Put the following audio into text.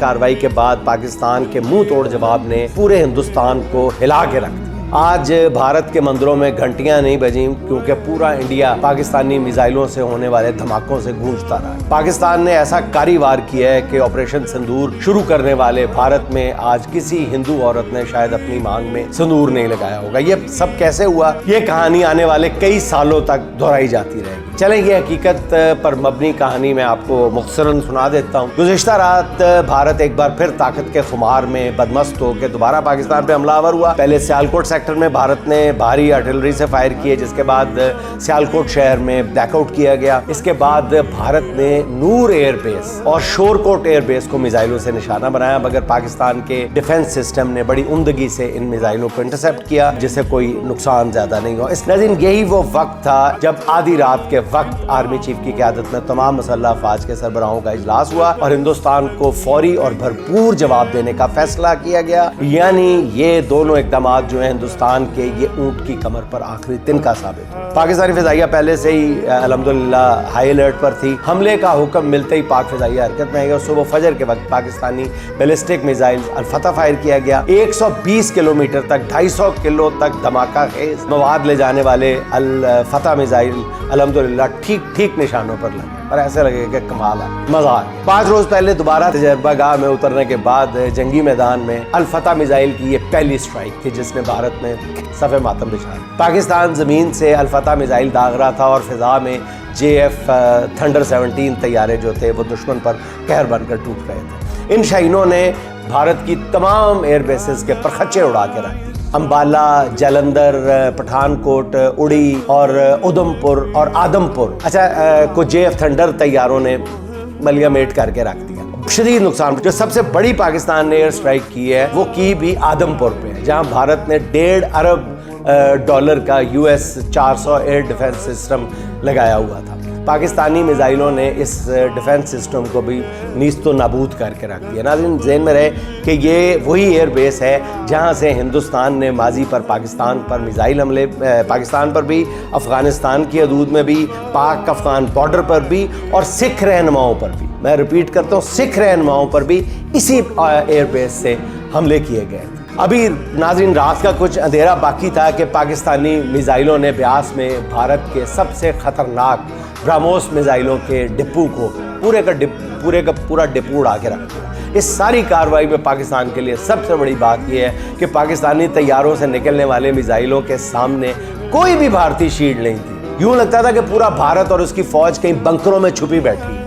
کارروائی کے بعد پاکستان کے منہ توڑ جواب نے پورے ہندوستان کو ہلا کے رکھ دیا۔ آج بھارت کے مندروں میں گھنٹیاں نہیں بجیں کیونکہ پورا انڈیا پاکستانی میزائلوں سے ہونے والے دھماکوں سے گونجتا رہا۔ پاکستان نے ایسا کاری وار کیا ہے کہ آپریشن سندور شروع کرنے والے بھارت میں آج کسی ہندو عورت نے شاید اپنی مانگ میں سندور نہیں لگایا ہوگا۔ یہ سب کیسے ہوا؟ یہ کہانی آنے والے کئی سالوں تک دہرائی جاتی رہے گی۔ چلیں یہ حقیقت پر مبنی کہانی میں آپ کو مختصراً سنا دیتا ہوں۔ گزشتہ رات بھارت ایک بار پھر طاقت کے خمار میں بدمست ہو کے دوبارہ پاکستان پہ حملہ آور ہوا۔ پہلے سیالکوٹ سیکٹر میں بھارت نے بھاری آرٹلری سے فائر کیے، جس کے بعد سیالکوٹ شہر میں بلیک آؤٹ کیا گیا۔ اس کے بعد بھارت نے نور ایئر بیس اور شورکوٹ ایئر بیس کو میزائلوں سے نشانہ بنایا، مگر پاکستان کے ڈیفنس سسٹم نے بڑی عمدگی سے ان میزائلوں کو انٹرسپٹ کیا، جس سے کوئی نقصان زیادہ نہیں ہوا۔ اس ناظرین یہی وہ وقت تھا جب آدھی رات کے وقت آرمی چیف کی قیادت میں تمام مسلح افواج کے سربراہوں کا اجلاس ہوا اور ہندوستان کو فوری اور بھرپور جواب دینے کا فیصلہ کیا گیا۔ یعنی یہ دونوں اقدامات جو ہیں ہندوستان کے یہ اونٹ کی کمر پر آخری تنکا ثابت ہو۔ پاکستانی فضائیہ پہلے سے ہی الحمدللہ ہائی الرٹ پر تھی۔ حملے کا حکم ملتے ہی پاک فضائیہ حرکت میں آئی اور صبح فجر کے وقت پاکستانی بیلسٹک میزائل الفتح فائر کیا گیا۔ 120 کلومیٹر تک 250 کلو تک دھماکہ خیز مواد لے جانے والے الفتح میزائل الحمدللہ ٹھیک نشانوں پر لگے اور ایسے لگے کہ کمال ہے، مزہ آ گیا۔ 5 روز پہلے دوبارہ تجربہ گاہ میں اترنے کے بعد جنگی میدان میں الفتح میزائل کی یہ پہلی سٹرائک تھی جس نے بھارت میں صف ماتم بچھایا۔ پاکستان زمین سے الفتح میزائل داغ رہا تھا اور فضا میں JF تھنڈر 17 طیارے جو تھے وہ دشمن پر قہر بن کر ٹوٹ رہے تھے۔ ان شاہینوں نے بھارت کی تمام ایئر بیسز کے پرخچے اڑا کے رکھ دیے۔ امبالہ، جلندر، پٹھان کوٹ، اڑی اور ادھم پور اور آدم پور کو JF تھنڈر طیاروں نے ملیا میٹ کر کے رکھ دیا۔ شدید نقصان جو سب سے بڑی پاکستان نے ایئر سٹرائک کی ہے وہ کی بھی آدم پور پہ ہے، جہاں بھارت نے $1.5 ارب کا US 400 ایئر ڈیفنس سسٹم لگایا ہوا تھا۔ پاکستانی میزائلوں نے اس ڈیفنس سسٹم کو بھی نیست و نابود کر کے رکھ دیا۔ ناظرین ذہن میں رہے کہ یہ وہی ایئر بیس ہے جہاں سے ہندوستان نے ماضی پر پاکستان پر میزائل حملے، پاکستان پر بھی، افغانستان کی حدود میں بھی، پاک افغان بارڈر پر بھی اور سکھ رہنماؤں پر بھی، میں ریپیٹ کرتا ہوں، سکھ رہنماؤں پر بھی اسی ایئر بیس سے حملے کیے گئے۔ ابھی ناظرین رات کا کچھ اندھیرا باقی تھا کہ پاکستانی میزائلوں نے بیاس میں بھارت کے سب سے خطرناک براموس میزائلوں کے ڈپو کو پورے کا پورا ڈپو اڑا کے رکھ دیا۔ اس ساری کارروائی میں پاکستان کے لیے سب سے بڑی بات یہ ہے کہ پاکستانی طیاروں سے نکلنے والے میزائلوں کے سامنے کوئی بھی بھارتی شیلڈ نہیں تھی۔ یوں لگتا تھا کہ پورا بھارت اور اس کی فوج کہیں بنکروں میں چھپی بیٹھی۔